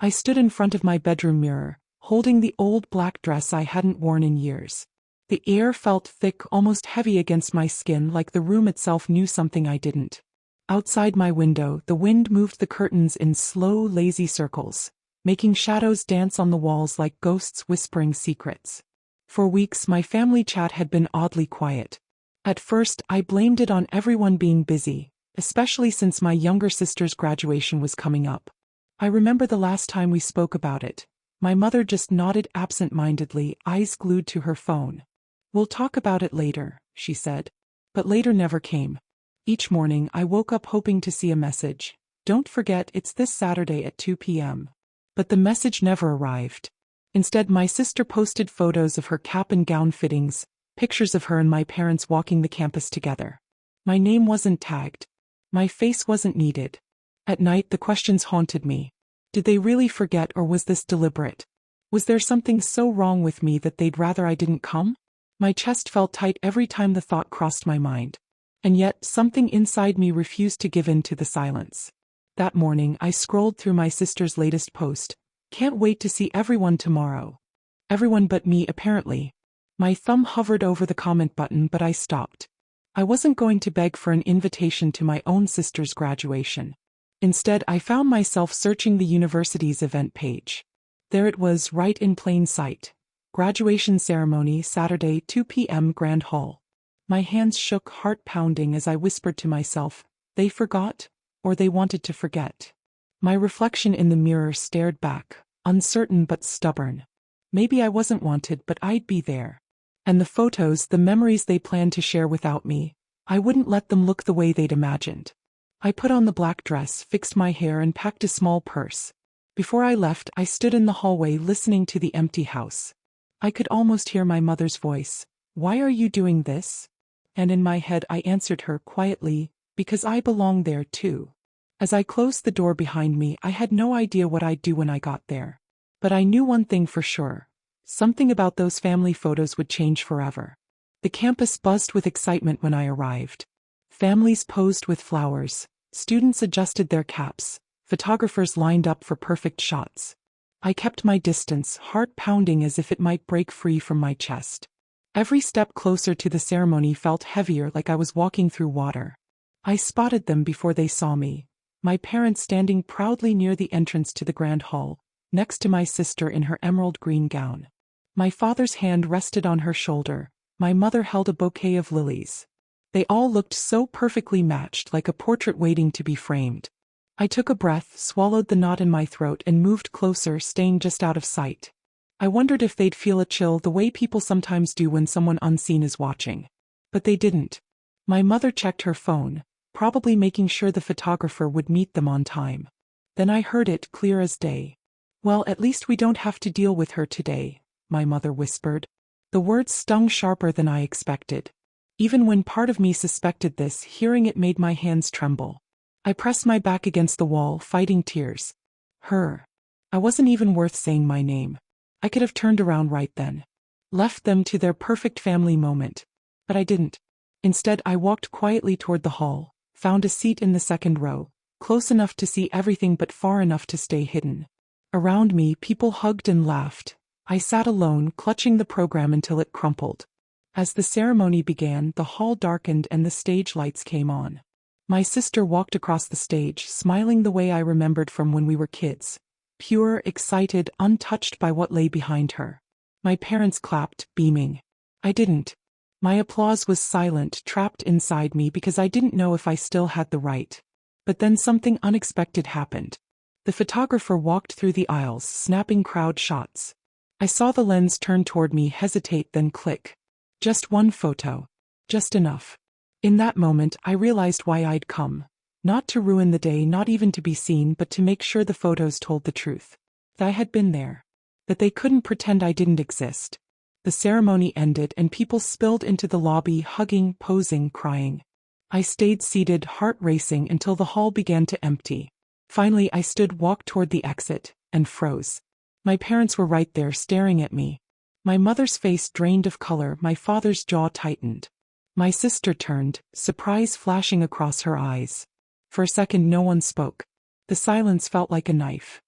I stood in front of my bedroom mirror, holding the old black dress I hadn't worn in years. The air felt thick, almost heavy against my skin, like the room itself knew something I didn't. Outside my window, the wind moved the curtains in slow, lazy circles, making shadows dance on the walls like ghosts whispering secrets. For weeks, my family chat had been oddly quiet. At first, I blamed it on everyone being busy, especially since my younger sister's graduation was coming up. I remember the last time we spoke about it. My mother just nodded absent-mindedly, eyes glued to her phone. "We'll talk about it later," she said. But later never came. Each morning, I woke up hoping to see a message. "Don't forget, it's this Saturday at 2 p.m. But the message never arrived. Instead, my sister posted photos of her cap and gown fittings, pictures of her and my parents walking the campus together. My name wasn't tagged. My face wasn't needed. At night, the questions haunted me. Did they really forget, or was this deliberate? Was there something so wrong with me that they'd rather I didn't come? My chest felt tight every time the thought crossed my mind. And yet, something inside me refused to give in to the silence. That morning, I scrolled through my sister's latest post. "Can't wait to see everyone tomorrow." Everyone but me, apparently. My thumb hovered over the comment button, but I stopped. I wasn't going to beg for an invitation to my own sister's graduation. Instead, I found myself searching the university's event page. There it was, right in plain sight. Graduation ceremony, Saturday, 2 p.m. Grand Hall. My hands shook, heart pounding, as I whispered to myself, they forgot, or they wanted to forget. My reflection in the mirror stared back, uncertain but stubborn. Maybe I wasn't wanted, but I'd be there. And the photos, the memories they planned to share without me, I wouldn't let them look the way they'd imagined. I put on the black dress, fixed my hair, and packed a small purse. Before I left, I stood in the hallway listening to the empty house. I could almost hear my mother's voice. "Why are you doing this?" And in my head I answered her quietly, "Because I belong there too." As I closed the door behind me, I had no idea what I'd do when I got there. But I knew one thing for sure. Something about those family photos would change forever. The campus buzzed with excitement when I arrived. Families posed with flowers, students adjusted their caps, photographers lined up for perfect shots. I kept my distance, heart pounding as if it might break free from my chest. Every step closer to the ceremony felt heavier, like I was walking through water. I spotted them before they saw me. My parents standing proudly near the entrance to the grand hall, next to my sister in her emerald green gown. My father's hand rested on her shoulder. My mother held a bouquet of lilies. They all looked so perfectly matched, like a portrait waiting to be framed. I took a breath, swallowed the knot in my throat, and moved closer, staying just out of sight. I wondered if they'd feel a chill the way people sometimes do when someone unseen is watching. But they didn't. My mother checked her phone, probably making sure the photographer would meet them on time. Then I heard it, clear as day. "Well, at least we don't have to deal with her today," my mother whispered. The words stung sharper than I expected. Even when part of me suspected this, hearing it made my hands tremble. I pressed my back against the wall, fighting tears. Her. I wasn't even worth saying my name. I could have turned around right then. Left them to their perfect family moment. But I didn't. Instead, I walked quietly toward the hall, found a seat in the second row, close enough to see everything but far enough to stay hidden. Around me, people hugged and laughed. I sat alone, clutching the program until it crumpled. As the ceremony began, the hall darkened and the stage lights came on. My sister walked across the stage, smiling the way I remembered from when we were kids. Pure, excited, untouched by what lay behind her. My parents clapped, beaming. I didn't. My applause was silent, trapped inside me because I didn't know if I still had the right. But then something unexpected happened. The photographer walked through the aisles, snapping crowd shots. I saw the lens turn toward me, hesitate, then click. Just one photo. Just enough. In that moment, I realized why I'd come. Not to ruin the day, not even to be seen, but to make sure the photos told the truth. That I had been there. That they couldn't pretend I didn't exist. The ceremony ended and people spilled into the lobby, hugging, posing, crying. I stayed seated, heart racing, until the hall began to empty. Finally, I stood, walked toward the exit, and froze. My parents were right there, staring at me. My mother's face drained of color, my father's jaw tightened. My sister turned, surprise flashing across her eyes. For a second no one spoke. The silence felt like a knife.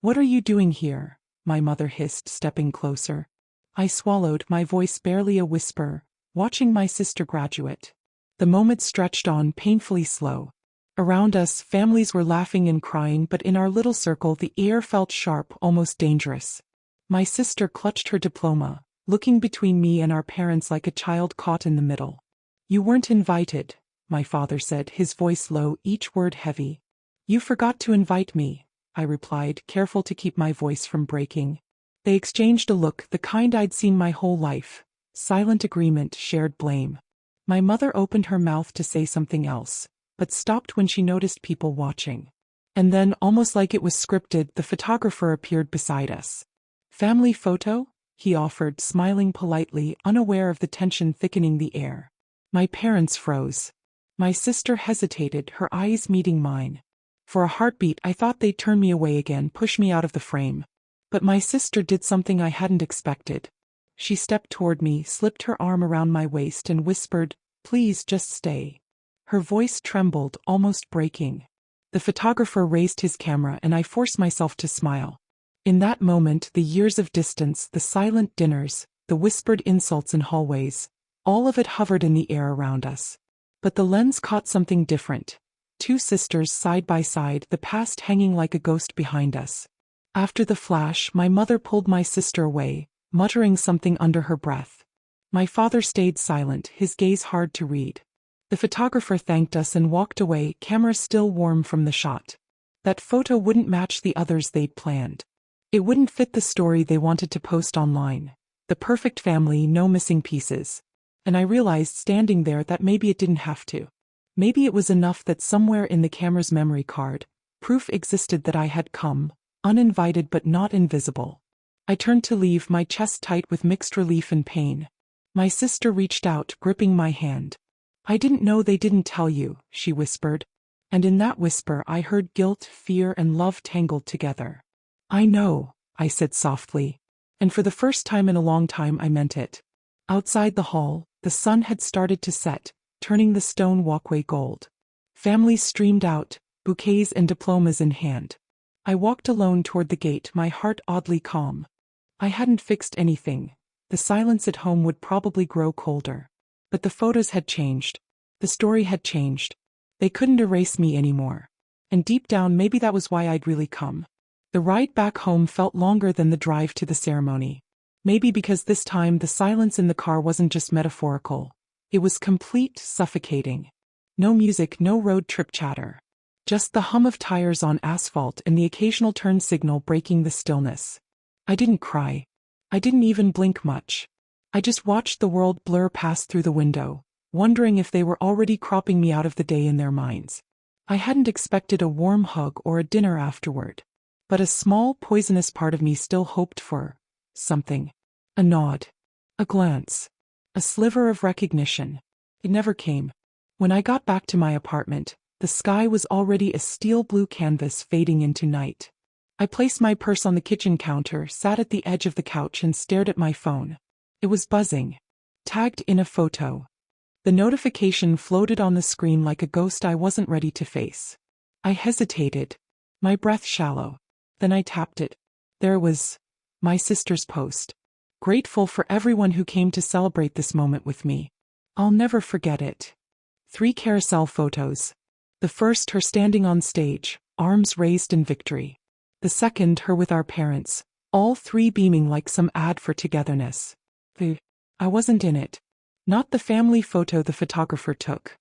"What are you doing here?" my mother hissed, stepping closer. I swallowed, my voice barely a whisper, watching my sister graduate. The moment stretched on, painfully slow. Around us, families were laughing and crying, but in our little circle the air felt sharp, almost dangerous. My sister clutched her diploma, looking between me and our parents like a child caught in the middle. "You weren't invited," my father said, his voice low, each word heavy. "You forgot to invite me," I replied, careful to keep my voice from breaking. They exchanged a look, the kind I'd seen my whole life. Silent agreement, shared blame. My mother opened her mouth to say something else, but stopped when she noticed people watching. And then, almost like it was scripted, the photographer appeared beside us. "Family photo?" he offered, smiling politely, unaware of the tension thickening the air. My parents froze. My sister hesitated, her eyes meeting mine. For a heartbeat I thought they'd turn me away again, push me out of the frame. But my sister did something I hadn't expected. She stepped toward me, slipped her arm around my waist and whispered, "Please just stay." Her voice trembled, almost breaking. The photographer raised his camera and I forced myself to smile. In that moment, the years of distance, the silent dinners, the whispered insults in hallways, all of it hovered in the air around us. But the lens caught something different. Two sisters side by side, the past hanging like a ghost behind us. After the flash, my mother pulled my sister away, muttering something under her breath. My father stayed silent, his gaze hard to read. The photographer thanked us and walked away, camera still warm from the shot. That photo wouldn't match the others they'd planned. It wouldn't fit the story they wanted to post online. The perfect family, no missing pieces. And I realized standing there that maybe it didn't have to. Maybe it was enough that somewhere in the camera's memory card, proof existed that I had come, uninvited but not invisible. I turned to leave, my chest tight with mixed relief and pain. My sister reached out, gripping my hand. "I didn't know they didn't tell you," she whispered. And in that whisper I heard guilt, fear, and love tangled together. "I know," I said softly. And for the first time in a long time I meant it. Outside the hall, the sun had started to set, turning the stone walkway gold. Families streamed out, bouquets and diplomas in hand. I walked alone toward the gate, my heart oddly calm. I hadn't fixed anything. The silence at home would probably grow colder. But the photos had changed. The story had changed. They couldn't erase me anymore. And deep down, maybe that was why I'd really come. The ride back home felt longer than the drive to the ceremony. Maybe because this time the silence in the car wasn't just metaphorical. It was complete, suffocating. No music, no road trip chatter. Just the hum of tires on asphalt and the occasional turn signal breaking the stillness. I didn't cry. I didn't even blink much. I just watched the world blur past through the window, wondering if they were already cropping me out of the day in their minds. I hadn't expected a warm hug or a dinner afterward. But a small, poisonous part of me still hoped for something. A nod. A glance. A sliver of recognition. It never came. When I got back to my apartment, the sky was already a steel blue canvas fading into night. I placed my purse on the kitchen counter, sat at the edge of the couch and stared at my phone. It was buzzing. Tagged in a photo. The notification floated on the screen like a ghost I wasn't ready to face. I hesitated. My breath shallow. Then I tapped it. There it was. My sister's post. Grateful for everyone who came to celebrate this moment with me. I'll never forget it. 3 carousel photos. The first, her standing on stage, arms raised in victory. The second, her with our parents, all 3 beaming like some ad for togetherness. I wasn't in it. Not the family photo the photographer took.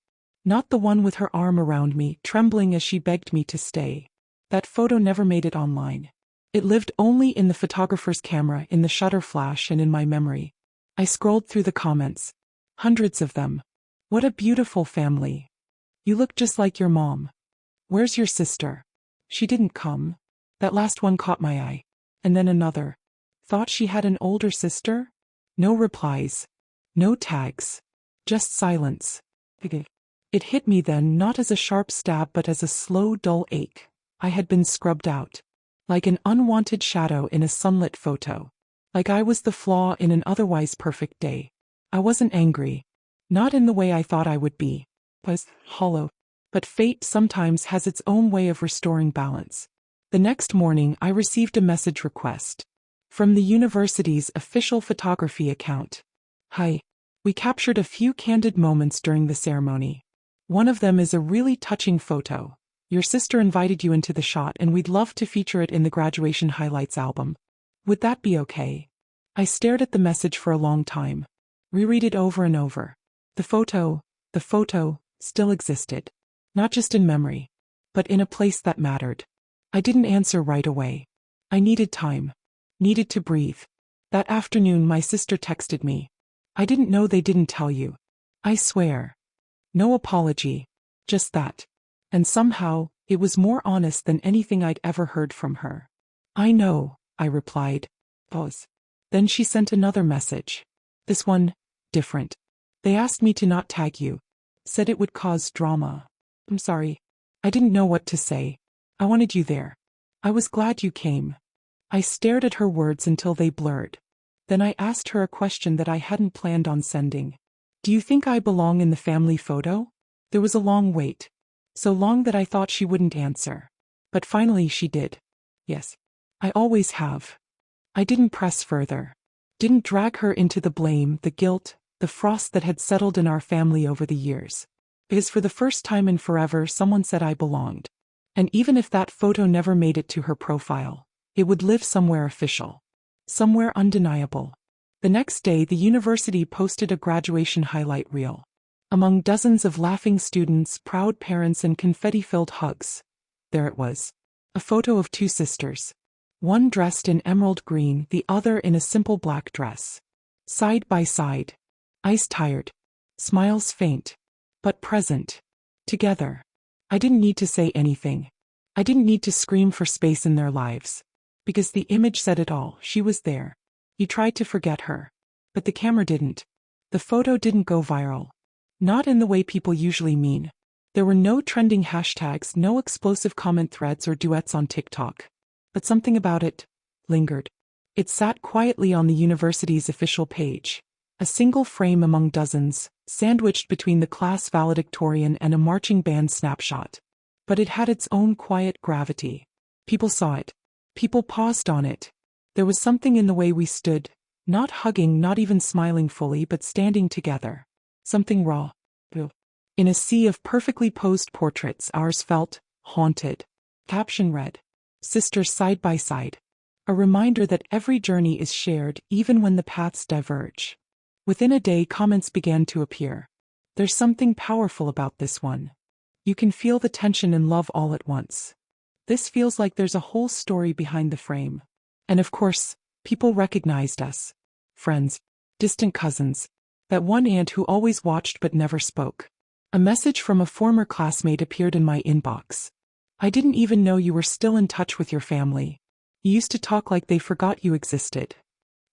Not the one with her arm around me, trembling as she begged me to stay. That photo never made it online. It lived only in the photographer's camera, in the shutter flash, and in my memory. I scrolled through the comments. Hundreds of them. "What a beautiful family. You look just like your mom. Where's your sister? She didn't come." That last one caught my eye. And then another. "Thought she had an older sister?" No replies. No tags. Just silence. It hit me then, not as a sharp stab but as a slow, dull ache. I had been scrubbed out. Like an unwanted shadow in a sunlit photo. Like I was the flaw in an otherwise perfect day. I wasn't angry. Not in the way I thought I would be. I was hollow. But fate sometimes has its own way of restoring balance. The next morning I received a message request from the university's official photography account. Hi. We captured a few candid moments during the ceremony. One of them is a really touching photo. Your sister invited you into the shot and we'd love to feature it in the graduation highlights album. Would that be okay? I stared at the message for a long time. Reread it over and over. The photo still existed. Not just in memory, but in a place that mattered. I didn't answer right away. I needed time. Needed to breathe. That afternoon my sister texted me. I didn't know they didn't tell you. I swear. No apology. Just that. And somehow, it was more honest than anything I'd ever heard from her. I know, I replied. Pause. Then she sent another message. This one, different. They asked me to not tag you. Said it would cause drama. I'm sorry. I didn't know what to say. I wanted you there. I was glad you came. I stared at her words until they blurred. Then I asked her a question that I hadn't planned on sending. Do you think I belong in the family photo? There was a long wait. So long that I thought she wouldn't answer. But finally she did. Yes. I always have. I didn't press further. Didn't drag her into the blame, the guilt, the frost that had settled in our family over the years. Because for the first time in forever someone said I belonged. And even if that photo never made it to her profile, it would live somewhere official. Somewhere undeniable. The next day the university posted a graduation highlight reel. Among dozens of laughing students, proud parents and confetti-filled hugs, there it was. A photo of two sisters. One dressed in emerald green, the other in a simple black dress. Side by side. Eyes tired. Smiles faint. But present. Together. I didn't need to say anything. I didn't need to scream for space in their lives. Because the image said it all. She was there. You tried to forget her. But the camera didn't. The photo didn't go viral. Not in the way people usually mean. There were no trending hashtags, no explosive comment threads or duets on TikTok. But something about it lingered. It sat quietly on the university's official page. A single frame among dozens, sandwiched between the class valedictorian and a marching band snapshot. But it had its own quiet gravity. People saw it. People paused on it. There was something in the way we stood, not hugging, not even smiling fully, but standing together. Something raw. In a sea of perfectly posed portraits, ours felt haunted. Caption read, Sisters side by side. A reminder that every journey is shared, even when the paths diverge. Within a day, comments began to appear. There's something powerful about this one. You can feel the tension and love all at once. This feels like there's a whole story behind the frame. And of course, people recognized us. Friends. Distant cousins. That one aunt who always watched but never spoke. A message from a former classmate appeared in my inbox. I didn't even know you were still in touch with your family. You used to talk like they forgot you existed.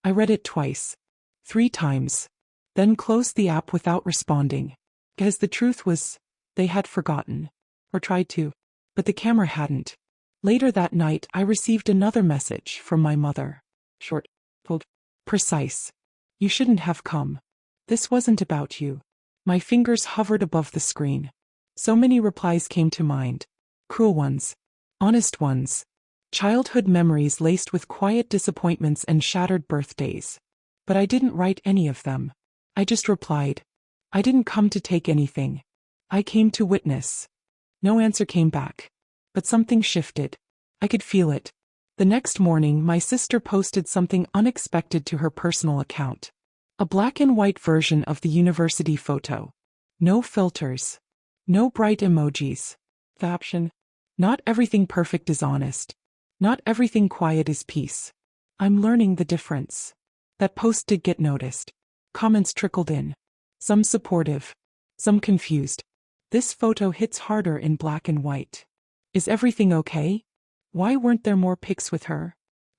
I read it twice. 3 times. Then closed the app without responding. Because the truth was, they had forgotten. Or tried to. But the camera hadn't. Later that night I received another message from my mother. Short. Cold. Precise. You shouldn't have come. This wasn't about you. My fingers hovered above the screen. So many replies came to mind. Cruel ones. Honest ones. Childhood memories laced with quiet disappointments and shattered birthdays. But I didn't write any of them. I just replied. I didn't come to take anything. I came to witness. No answer came back. But something shifted. I could feel it. The next morning my sister posted something unexpected to her personal account. A black and white version of the university photo. No filters. No bright emojis. Caption. Not everything perfect is honest. Not everything quiet is peace. I'm learning the difference. That post did get noticed. Comments trickled in. Some supportive. Some confused. This photo hits harder in black and white. Is everything okay? Why weren't there more pics with her?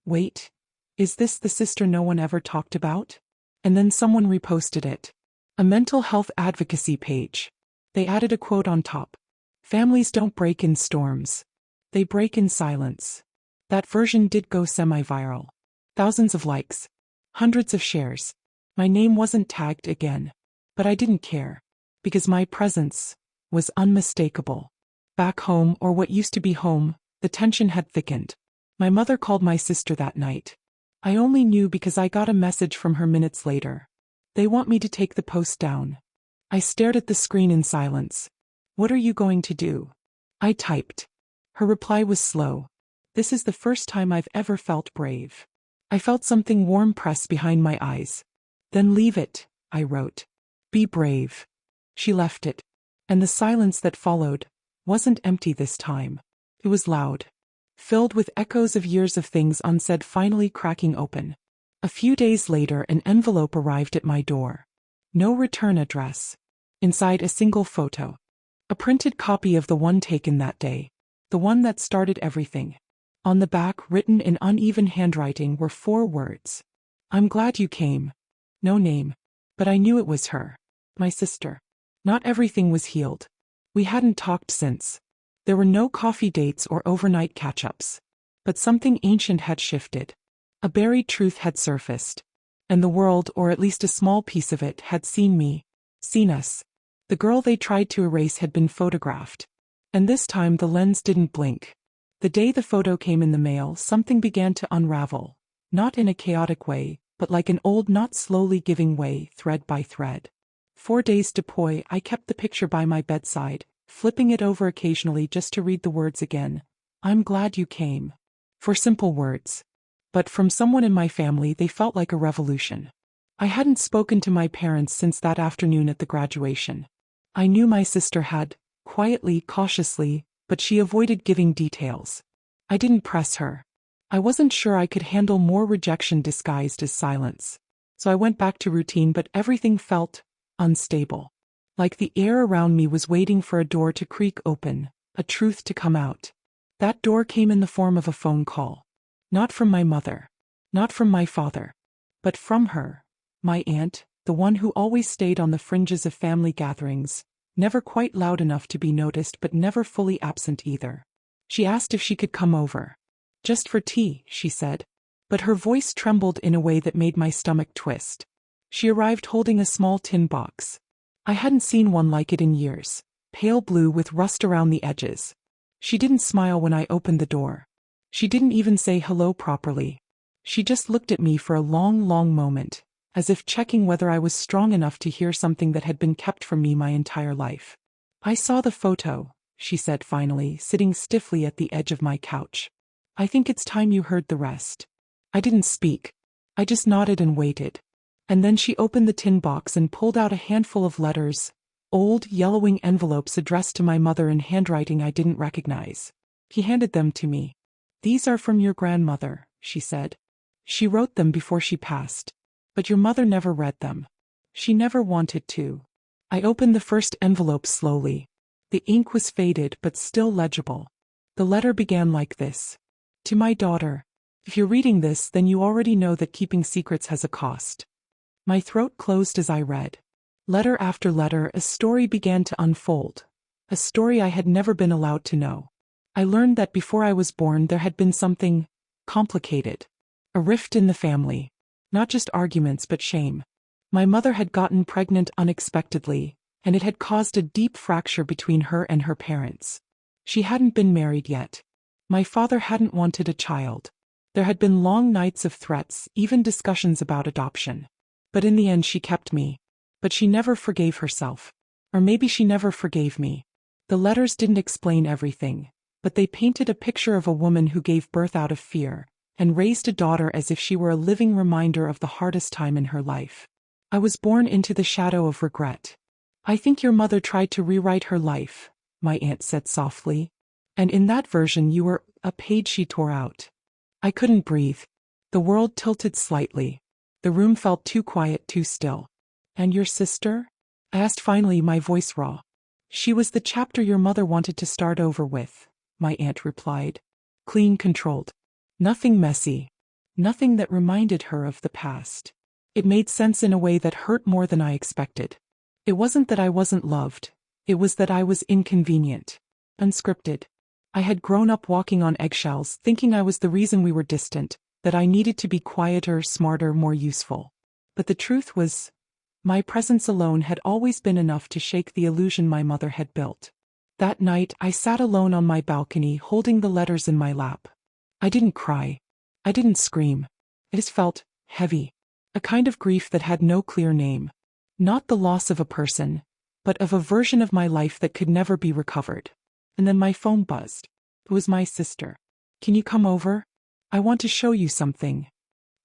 Wait. Is this the sister no one ever talked about? And then someone reposted it. A mental health advocacy page. They added a quote on top. Families don't break in storms. They break in silence. That version did go semi-viral. Thousands of likes. Hundreds of shares. My name wasn't tagged again. But I didn't care. Because my presence was unmistakable. Back home, or what used to be home, The tension had thickened. My mother called my sister that night. I only knew because I got a message from her minutes later. They want me to take the post down. I stared at the screen in silence. What are you going to do? I typed. Her reply was slow. This is the first time I've ever felt brave. I felt something warm press behind my eyes. Then leave it, I wrote. Be brave. She left it. And the silence that followed wasn't empty this time. It was loud. Filled with echoes of years of things unsaid finally cracking open. A few days later an envelope arrived at my door. No return address. Inside a single photo. A printed copy of the one taken that day. The one that started everything. On the back, written in uneven handwriting, were 4 words. I'm glad you came. No name. But I knew it was her. My sister. Not everything was healed. We hadn't talked since. There were no coffee dates or overnight catch-ups. But something ancient had shifted. A buried truth had surfaced. And the world, or at least a small piece of it, had seen me. Seen us. The girl they tried to erase had been photographed. And this time the lens didn't blink. The day the photo came in the mail, something began to unravel. Not in a chaotic way, but like an old knot slowly giving way, thread by thread. 4 days deploy, I kept the picture by my bedside, flipping it over occasionally just to read the words again. I'm glad you came. 4 simple words. But from someone in my family they felt like a revolution. I hadn't spoken to my parents since that afternoon at the graduation. I knew my sister had, quietly, cautiously, but she avoided giving details. I didn't press her. I wasn't sure I could handle more rejection disguised as silence. So I went back to routine, but everything felt unstable. Like the air around me was waiting for a door to creak open, a truth to come out. That door came in the form of a phone call. Not from my mother. Not from my father. But from her. My aunt, the one who always stayed on the fringes of family gatherings. Never quite loud enough to be noticed but never fully absent either. She asked if she could come over. Just for tea, she said. But her voice trembled in a way that made my stomach twist. She arrived holding a small tin box. I hadn't seen one like it in years. Pale blue with rust around the edges. She didn't smile when I opened the door. She didn't even say hello properly. She just looked at me for a long, long moment, as if checking whether I was strong enough to hear something that had been kept from me my entire life. I saw the photo, she said finally, sitting stiffly at the edge of my couch. I think it's time you heard the rest. I didn't speak. I just nodded and waited. And then she opened the tin box and pulled out a handful of letters, old, yellowing envelopes addressed to my mother in handwriting I didn't recognize. He handed them to me. These are from your grandmother, she said. She wrote them before she passed. But your mother never read them. She never wanted to. I opened the first envelope slowly. The ink was faded but still legible. The letter began like this. To my daughter. If you're reading this, then you already know that keeping secrets has a cost. My throat closed as I read. Letter after letter, a story began to unfold. A story I had never been allowed to know. I learned that before I was born there had been something complicated. A rift in the family. Not just arguments but shame. My mother had gotten pregnant unexpectedly, and it had caused a deep fracture between her and her parents. She hadn't been married yet. My father hadn't wanted a child. There had been long nights of threats, even discussions about adoption. But in the end she kept me. But she never forgave herself. Or maybe she never forgave me. The letters didn't explain everything, but they painted a picture of a woman who gave birth out of fear, and raised a daughter as if she were a living reminder of the hardest time in her life. I was born into the shadow of regret. I think your mother tried to rewrite her life, my aunt said softly. And in that version you were a page she tore out. I couldn't breathe. The world tilted slightly. The room felt too quiet, too still. And your sister? I asked finally, my voice raw. She was the chapter your mother wanted to start over with, my aunt replied. Clean, controlled. Nothing messy. Nothing that reminded her of the past. It made sense in a way that hurt more than I expected. It wasn't that I wasn't loved. It was that I was inconvenient. Unscripted. I had grown up walking on eggshells, thinking I was the reason we were distant, that I needed to be quieter, smarter, more useful. But the truth was, my presence alone had always been enough to shake the illusion my mother had built. That night, I sat alone on my balcony holding the letters in my lap. I didn't cry. I didn't scream. I just felt heavy. A kind of grief that had no clear name. Not the loss of a person, but of a version of my life that could never be recovered. And then my phone buzzed. It was my sister. "Can you come over? I want to show you something."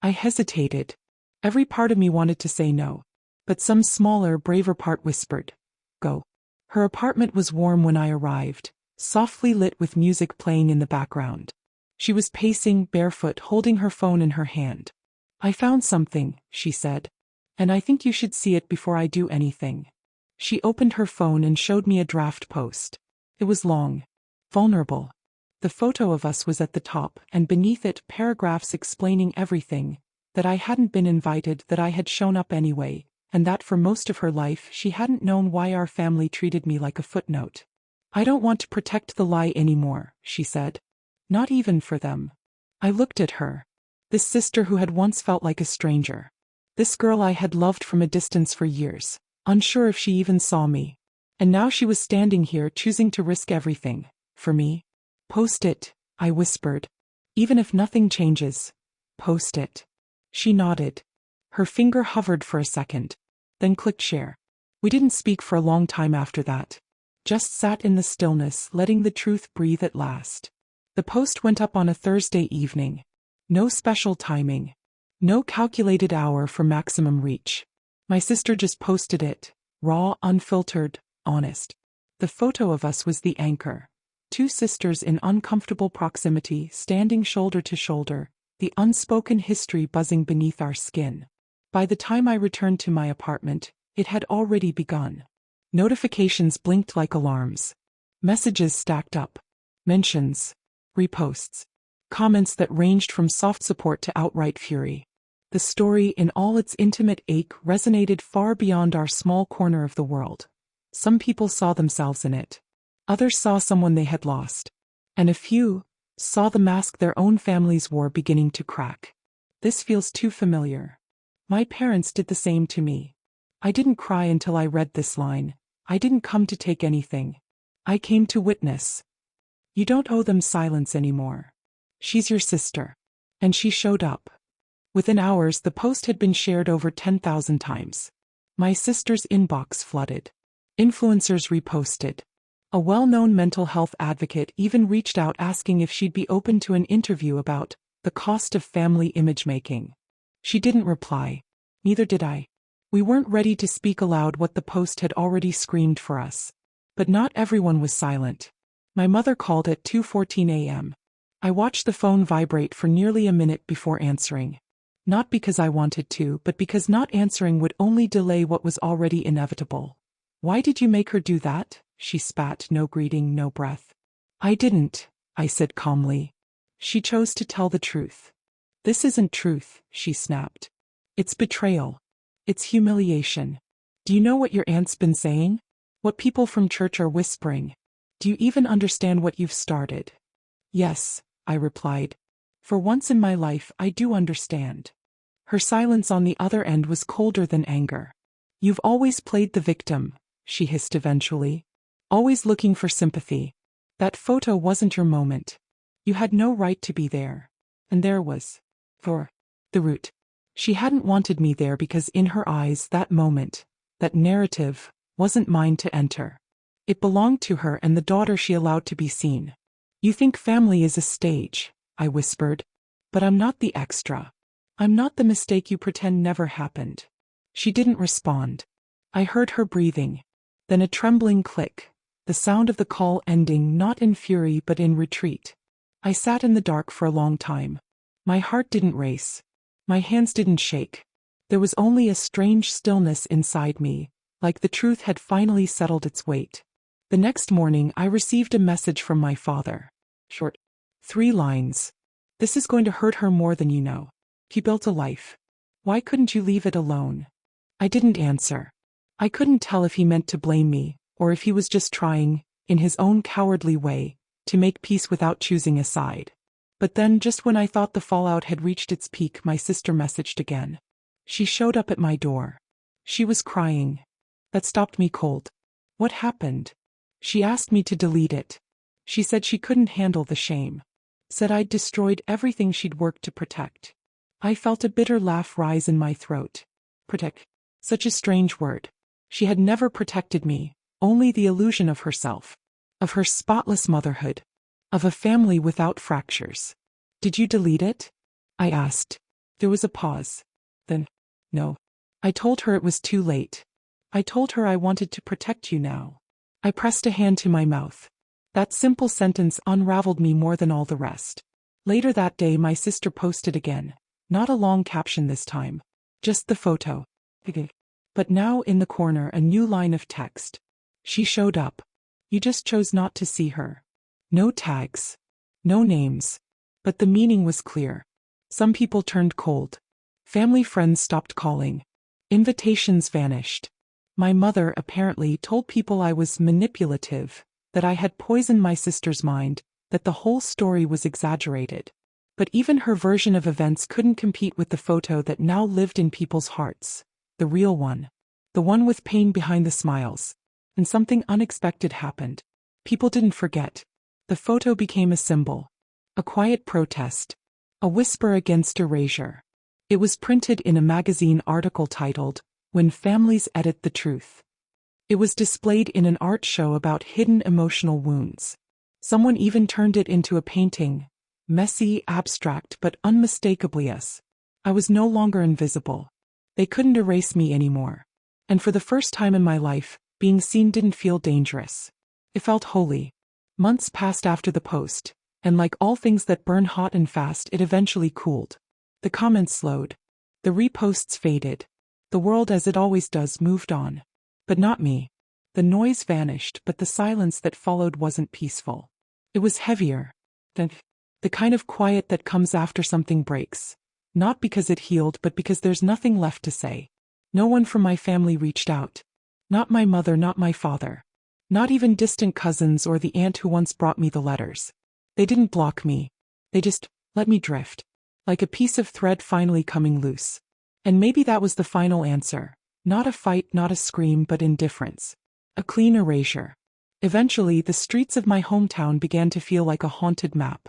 I hesitated. Every part of me wanted to say no. But some smaller, braver part whispered, "Go." Her apartment was warm when I arrived, softly lit with music playing in the background. She was pacing, barefoot, holding her phone in her hand. "I found something," she said. "And I think you should see it before I do anything." She opened her phone and showed me a draft post. It was long. Vulnerable. The photo of us was at the top, and beneath it paragraphs explaining everything. That I hadn't been invited, that I had shown up anyway, and that for most of her life she hadn't known why our family treated me like a footnote. "I don't want to protect the lie anymore," she said. "Not even for them." I looked at her. This sister who had once felt like a stranger. This girl I had loved from a distance for years, unsure if she even saw me. And now she was standing here choosing to risk everything. For me. "Post it," I whispered. "Even if nothing changes. Post it." She nodded. Her finger hovered for a second. Then clicked share. We didn't speak for a long time after that. Just sat in the stillness, letting the truth breathe at last. The post went up on a Thursday evening. No special timing. No calculated hour for maximum reach. My sister just posted it. Raw, unfiltered, honest. The photo of us was the anchor. Two sisters in uncomfortable proximity, standing shoulder to shoulder, the unspoken history buzzing beneath our skin. By the time I returned to my apartment, it had already begun. Notifications blinked like alarms. Messages stacked up. Mentions. Reposts. Comments that ranged from soft support to outright fury. The story, in all its intimate ache, resonated far beyond our small corner of the world. Some people saw themselves in it. Others saw someone they had lost. And a few saw the mask their own families wore beginning to crack. This feels too familiar. My parents did the same to me. I didn't cry until I read this line. I didn't come to take anything. I came to witness. You don't owe them silence anymore. She's your sister. And she showed up. Within hours, the post had been shared over 10,000 times. My sister's inbox flooded. Influencers reposted. A well-known mental health advocate even reached out asking if she'd be open to an interview about the cost of family image making. She didn't reply. Neither did I. We weren't ready to speak aloud what the post had already screamed for us. But not everyone was silent. My mother called at 2:14 a.m. I watched the phone vibrate for nearly a minute before answering. Not because I wanted to, but because not answering would only delay what was already inevitable. "Why did you make her do that?" She spat, no greeting, no breath. "I didn't," I said calmly. "She chose to tell the truth." "This isn't truth," she snapped. "It's betrayal. It's humiliation. Do you know what your aunt's been saying? What people from church are whispering? Do you even understand what you've started?" "Yes," I replied. "For once in my life, I do understand." Her silence on the other end was colder than anger. "You've always played the victim," she hissed eventually. "Always looking for sympathy. That photo wasn't your moment. You had no right to be there. And there was, for the root. She hadn't wanted me there because in her eyes that moment, that narrative, wasn't mine to enter. It belonged to her and the daughter she allowed to be seen. You think family is a stage," I whispered. "But I'm not the extra. I'm not the mistake you pretend never happened." She didn't respond. I heard her breathing. Then a trembling click. The sound of the call ending not in fury but in retreat. I sat in the dark for a long time. My heart didn't race. My hands didn't shake. There was only a strange stillness inside me, like the truth had finally settled its weight. The next morning I received a message from my father. Short. 3 lines. "This is going to hurt her more than you know. He built a life. Why couldn't you leave it alone?" I didn't answer. I couldn't tell if he meant to blame me, or if he was just trying, in his own cowardly way, to make peace without choosing a side. But then, just when I thought the fallout had reached its peak, my sister messaged again. She showed up at my door. She was crying. That stopped me cold. What happened? She asked me to delete it. She said she couldn't handle the shame. Said I'd destroyed everything she'd worked to protect. I felt a bitter laugh rise in my throat. Protect. Such a strange word. She had never protected me, only the illusion of herself. Of her spotless motherhood. Of a family without fractures. Did you delete it? I asked. There was a pause. Then, no. I told her it was too late. I told her I wanted to protect you now. I pressed a hand to my mouth. That simple sentence unraveled me more than all the rest. Later that day my sister posted again. Not a long caption this time. Just the photo. But now in the corner a new line of text. She showed up. You just chose not to see her. No tags. No names. But the meaning was clear. Some people turned cold. Family friends stopped calling. Invitations vanished. My mother apparently told people I was manipulative, that I had poisoned my sister's mind, that the whole story was exaggerated. But even her version of events couldn't compete with the photo that now lived in people's hearts. The real one. The one with pain behind the smiles. And something unexpected happened. People didn't forget. The photo became a symbol. A quiet protest. A whisper against erasure. It was printed in a magazine article titled, "When Families Edit the Truth." It was displayed in an art show about hidden emotional wounds. Someone even turned it into a painting. Messy, abstract, but unmistakably us. I was no longer invisible. They couldn't erase me anymore. And for the first time in my life, being seen didn't feel dangerous. It felt holy. Months passed after the post, and like all things that burn hot and fast, it eventually cooled. The comments slowed. The reposts faded. The world, as it always does, moved on. But not me. The noise vanished, but the silence that followed wasn't peaceful. It was heavier. The kind of quiet that comes after something breaks. Not because it healed, but because there's nothing left to say. No one from my family reached out. Not my mother, not my father. Not even distant cousins or the aunt who once brought me the letters. They didn't block me. They just let me drift. Like a piece of thread finally coming loose. And maybe that was the final answer. Not a fight, not a scream, but indifference. A clean erasure. Eventually, the streets of my hometown began to feel like a haunted map.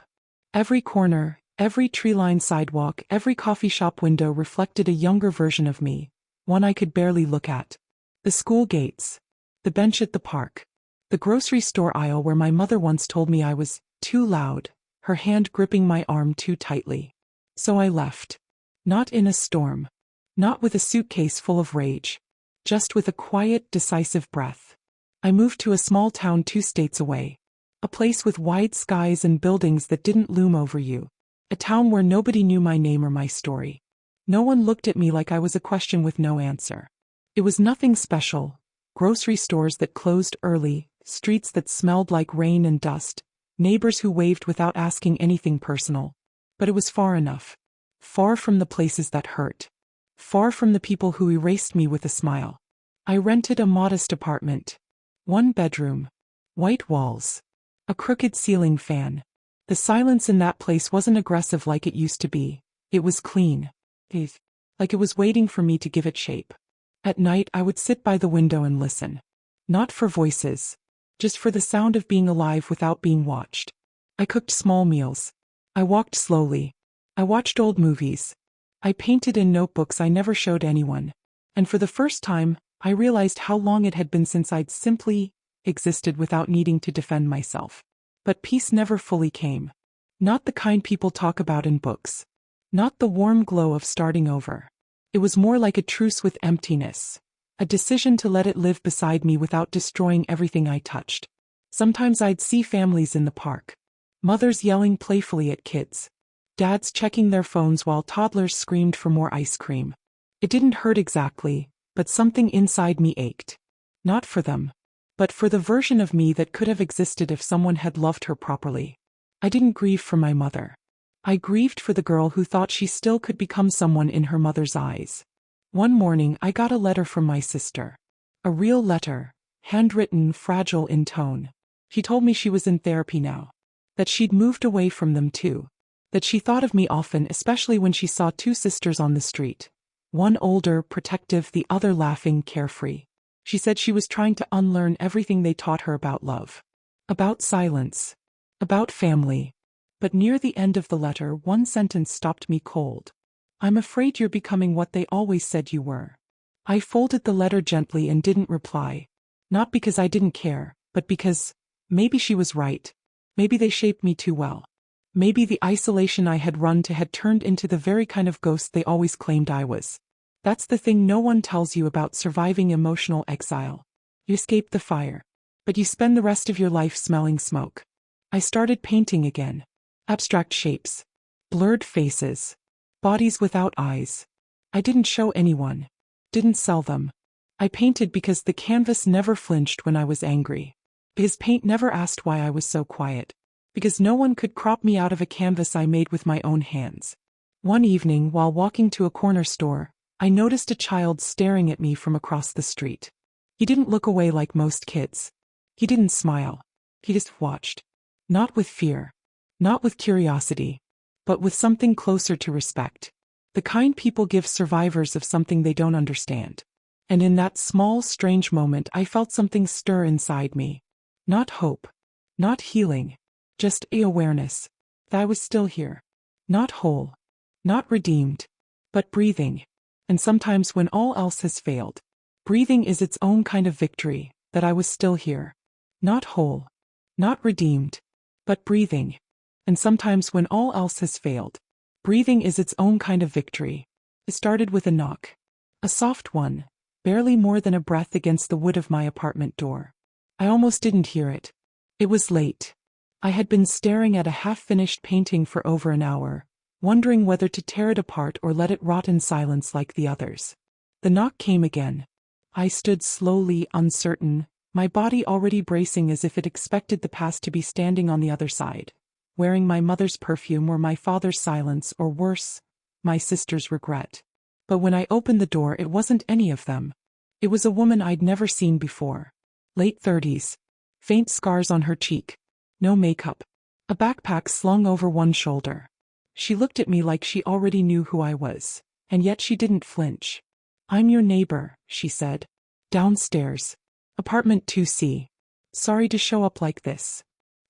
Every corner, every tree-lined sidewalk, every coffee shop window reflected a younger version of me, one I could barely look at. The school gates. The bench at the park. The grocery store aisle where my mother once told me I was too loud, her hand gripping my arm too tightly. So I left. Not in a storm. Not with a suitcase full of rage. Just with a quiet, decisive breath. I moved to a small town 2 states away. A place with wide skies and buildings that didn't loom over you. A town where nobody knew my name or my story. No one looked at me like I was a question with no answer. It was nothing special. Grocery stores that closed early, streets that smelled like rain and dust, neighbors who waved without asking anything personal. But it was far enough. Far from the places that hurt. Far from the people who erased me with a smile. I rented a modest apartment. 1 bedroom. White walls. A crooked ceiling fan. The silence in that place wasn't aggressive like it used to be. It was clean. Like it was waiting for me to give it shape. At night I would sit by the window and listen. Not for voices. Just for the sound of being alive without being watched. I cooked small meals. I walked slowly. I watched old movies. I painted in notebooks I never showed anyone. And for the first time, I realized how long it had been since I'd simply existed without needing to defend myself. But peace never fully came. Not the kind people talk about in books. Not the warm glow of starting over. It was more like a truce with emptiness. A decision to let it live beside me without destroying everything I touched. Sometimes I'd see families in the park. Mothers yelling playfully at kids. Dads checking their phones while toddlers screamed for more ice cream. It didn't hurt exactly, but something inside me ached. Not for them. But for the version of me that could have existed if someone had loved her properly. I didn't grieve for my mother. I grieved for the girl who thought she still could become someone in her mother's eyes. One morning I got a letter from my sister. A real letter, handwritten, fragile in tone. She told me she was in therapy now. That she'd moved away from them too. That she thought of me often, especially when she saw 2 sisters on the street. One older, protective, the other laughing, carefree. She said she was trying to unlearn everything they taught her about love, about silence, about family. But near the end of the letter, one sentence stopped me cold. "I'm afraid you're becoming what they always said you were." I folded the letter gently and didn't reply. Not because I didn't care, but because maybe she was right. Maybe they shaped me too well. Maybe the isolation I had run to had turned into the very kind of ghost they always claimed I was. That's the thing no one tells you about surviving emotional exile. You escape the fire, but you spend the rest of your life smelling smoke. I started painting again. Abstract shapes. Blurred faces. Bodies without eyes. I didn't show anyone. Didn't sell them. I painted because the canvas never flinched when I was angry. Because paint never asked why I was so quiet. Because no one could crop me out of a canvas I made with my own hands. One evening, while walking to a corner store, I noticed a child staring at me from across the street. He didn't look away like most kids. He didn't smile. He just watched. Not with fear. Not with curiosity. But with something closer to respect. The kind people give survivors of something they don't understand. And in that small, strange moment, I felt something stir inside me. Not hope. Not healing. Just awareness. That I was still here. Not whole. Not redeemed. But breathing. And sometimes when all else has failed, breathing is its own kind of victory, that I was still here. Not whole. Not redeemed. But breathing. And sometimes when all else has failed, breathing is its own kind of victory. It started with a knock. A soft one, barely more than a breath against the wood of my apartment door. I almost didn't hear it. It was late. I had been staring at a half-finished painting for over an hour, wondering whether to tear it apart or let it rot in silence like the others. The knock came again. I stood slowly, uncertain, my body already bracing as if it expected the past to be standing on the other side, wearing my mother's perfume or my father's silence or worse, my sister's regret. But when I opened the door, it wasn't any of them. It was a woman I'd never seen before. Late 30s. Faint scars on her cheek. No makeup. A backpack slung over one shoulder. She looked at me like she already knew who I was, and yet she didn't flinch. "I'm your neighbor," she said. "Downstairs. Apartment 2C. Sorry to show up like this."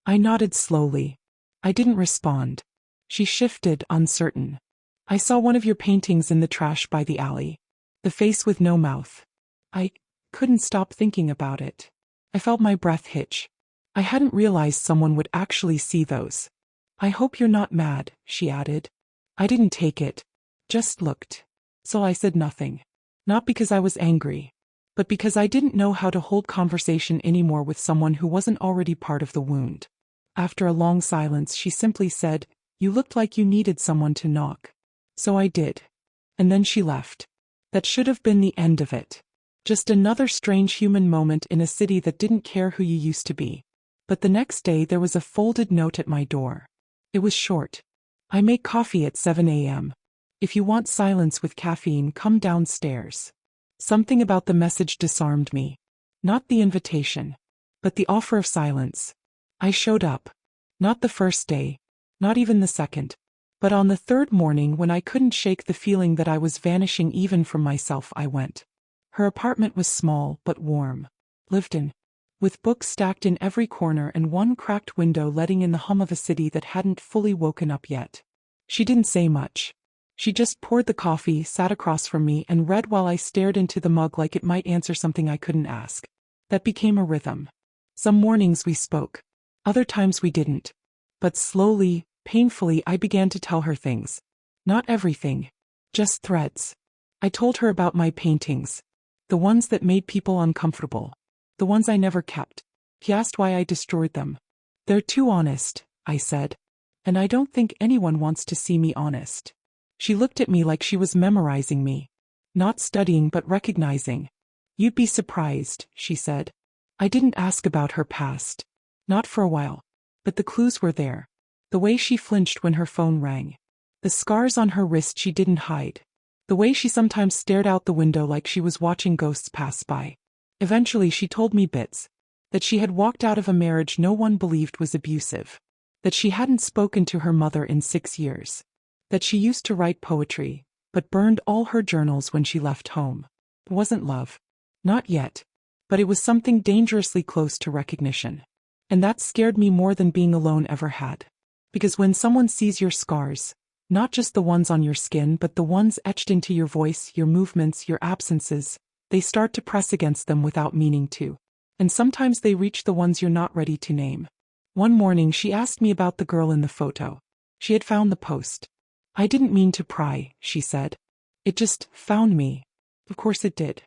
I nodded slowly. I didn't respond. She shifted, uncertain. "I saw one of your paintings in the trash by the alley. The face with no mouth." I couldn't stop thinking about it. I felt my breath hitch. I hadn't realized someone would actually see those. "I hope you're not mad," she added. I didn't take it. Just looked. So I said nothing. Not because I was angry, but because I didn't know how to hold conversation anymore with someone who wasn't already part of the wound. After a long silence, she simply said, "You looked like you needed someone to knock." So I did. And then she left. That should have been the end of it. Just another strange human moment in a city that didn't care who you used to be. But the next day there was a folded note at my door. It was short. "I make coffee at 7 a.m. If you want silence with caffeine, come downstairs." Something about the message disarmed me. Not the invitation, but the offer of silence. I showed up. Not the first day. Not even the second. But on the third morning, when I couldn't shake the feeling that I was vanishing even from myself, I went. Her apartment was small but warm. Lived in. With books stacked in every corner and one cracked window letting in the hum of a city that hadn't fully woken up yet. She didn't say much. She just poured the coffee, sat across from me, and read while I stared into the mug like it might answer something I couldn't ask. That became a rhythm. Some mornings we spoke. Other times we didn't. But slowly, painfully, I began to tell her things. Not everything. Just threads. I told her about my paintings. The ones that made people uncomfortable. The ones I never kept. She asked why I destroyed them. "They're too honest," I said. "And I don't think anyone wants to see me honest." She looked at me like she was memorizing me. Not studying but recognizing. "You'd be surprised," she said. I didn't ask about her past. Not for a while. But the clues were there. The way she flinched when her phone rang. The scars on her wrist she didn't hide. The way she sometimes stared out the window like she was watching ghosts pass by. Eventually she told me bits. That she had walked out of a marriage no one believed was abusive. That she hadn't spoken to her mother in 6 years. That she used to write poetry, but burned all her journals when she left home. It wasn't love. Not yet. but it was something dangerously close to recognition. And that scared me more than being alone ever had. Because when someone sees your scars, not just the ones on your skin but the ones etched into your voice, your movements, your absences, they start to press against them without meaning to. And sometimes they reach the ones you're not ready to name. One morning she asked me about the girl in the photo. She had found the post. I didn't mean to pry, she said. It just found me. Of course it did.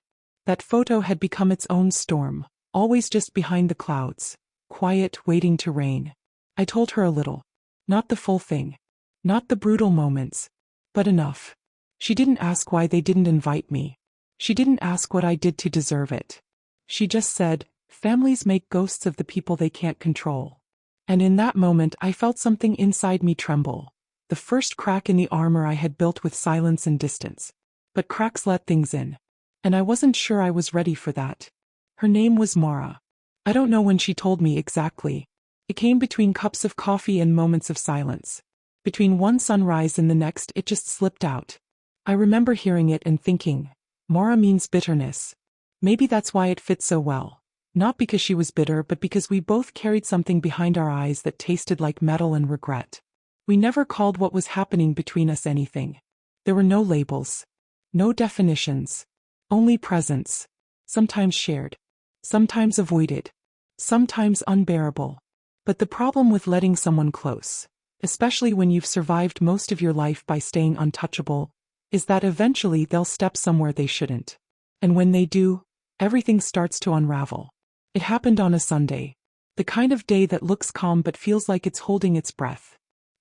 That photo had become its own storm, always just behind the clouds, quiet, waiting to rain. I told her a little. Not the full thing. Not the brutal moments. But enough. She didn't ask why they didn't invite me. She didn't ask what I did to deserve it. She just said, families make ghosts of the people they can't control. And in that moment I felt something inside me tremble. The first crack in the armor I had built with silence and distance. But cracks let things in. And I wasn't sure I was ready for that. Her name was Mara. I don't know when she told me exactly. It came between cups of coffee and moments of silence. Between one sunrise and the next it just slipped out. I remember hearing it and thinking, Mara means bitterness. Maybe that's why it fit so well. Not because she was bitter but because we both carried something behind our eyes that tasted like metal and regret. We never called what was happening between us anything. There were no labels. No definitions. Only presence. Sometimes shared. Sometimes avoided. Sometimes unbearable. But the problem with letting someone close, especially when you've survived most of your life by staying untouchable, is that eventually they'll step somewhere they shouldn't. And when they do, everything starts to unravel. It happened on a Sunday. The kind of day that looks calm but feels like it's holding its breath.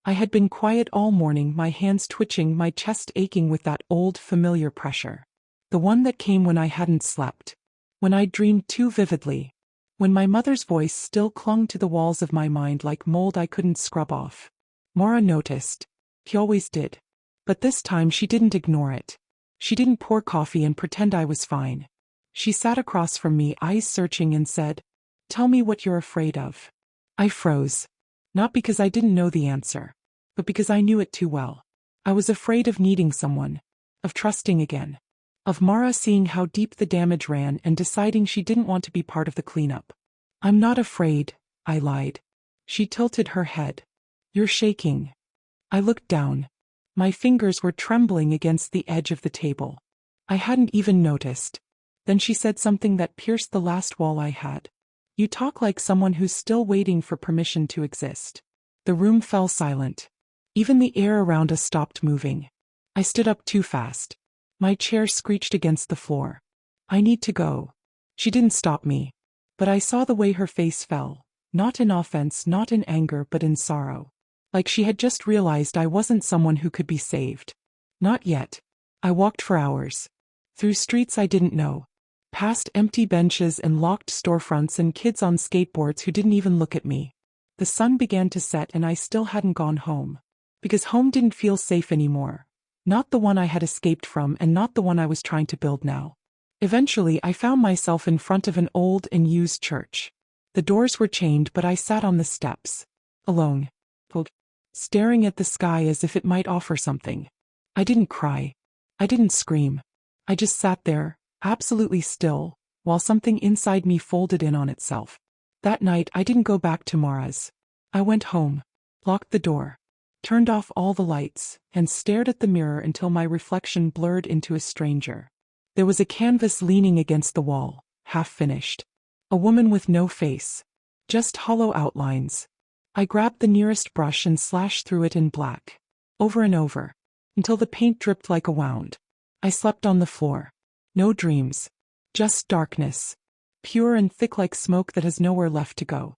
I had been quiet all morning, my hands twitching, my chest aching with that old, familiar pressure. The one that came when I hadn't slept. When I dreamed too vividly. When my mother's voice still clung to the walls of my mind like mold I couldn't scrub off. Mara noticed. She always did. But this time she didn't ignore it. She didn't pour coffee and pretend I was fine. She sat across from me, eyes searching, and said, "Tell me what you're afraid of." I froze. Not because I didn't know the answer, but because I knew it too well. I was afraid of needing someone. Of trusting again. Of Mara seeing how deep the damage ran and deciding she didn't want to be part of the cleanup. "I'm not afraid," I lied. She tilted her head. "You're shaking." I looked down. My fingers were trembling against the edge of the table. I hadn't even noticed. Then she said something that pierced the last wall I had. "You talk like someone who's still waiting for permission to exist." The room fell silent. Even the air around us stopped moving. I stood up too fast. My chair screeched against the floor. "I need to go." She didn't stop me. But I saw the way her face fell. Not in offense, not in anger, but in sorrow. Like she had just realized I wasn't someone who could be saved. Not yet. I walked for hours. Through streets I didn't know. Past empty benches and locked storefronts and kids on skateboards who didn't even look at me. The sun began to set and I still hadn't gone home. Because home didn't feel safe anymore. Not the one I had escaped from and not the one I was trying to build now. Eventually I found myself in front of an old and used church. The doors were chained but I sat on the steps. Alone. Staring at the sky as if it might offer something. I didn't cry. I didn't scream. I just sat there, absolutely still, while something inside me folded in on itself. That night I didn't go back to Mara's. I went home, locked the door, turned off all the lights, and stared at the mirror until my reflection blurred into a stranger. There was a canvas leaning against the wall, half finished. A woman with no face. Just hollow outlines. I grabbed the nearest brush and slashed through it in black. Over and over. Until the paint dripped like a wound. I slept on the floor. No dreams. Just darkness. Pure and thick like smoke that has nowhere left to go.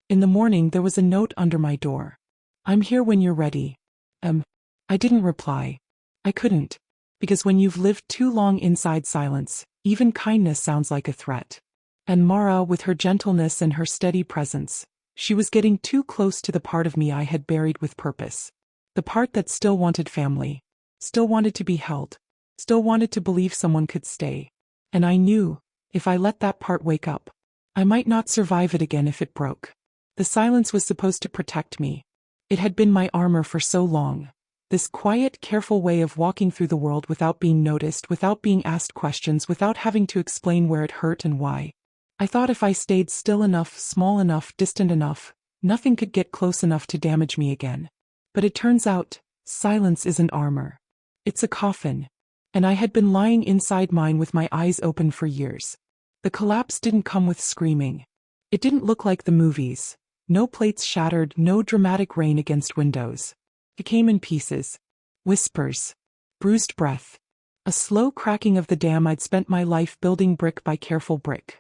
In the morning there was a note under my door. "I'm here when you're ready." I didn't reply. I couldn't. Because when you've lived too long inside silence, even kindness sounds like a threat. And Mara, with her gentleness and her steady presence, she was getting too close to the part of me I had buried with purpose. The part that still wanted family. Still wanted to be held. Still wanted to believe someone could stay. And I knew, if I let that part wake up, I might not survive it again if it broke. The silence was supposed to protect me. It had been my armor for so long. This quiet, careful way of walking through the world without being noticed, without being asked questions, without having to explain where it hurt and why. I thought if I stayed still enough, small enough, distant enough, nothing could get close enough to damage me again. But it turns out, silence isn't armor. It's a coffin. And I had been lying inside mine with my eyes open for years. The collapse didn't come with screaming. It didn't look like the movies. No plates shattered, no dramatic rain against windows. It came in pieces. Whispers. Bruised breath. A slow cracking of the dam I'd spent my life building brick by careful brick.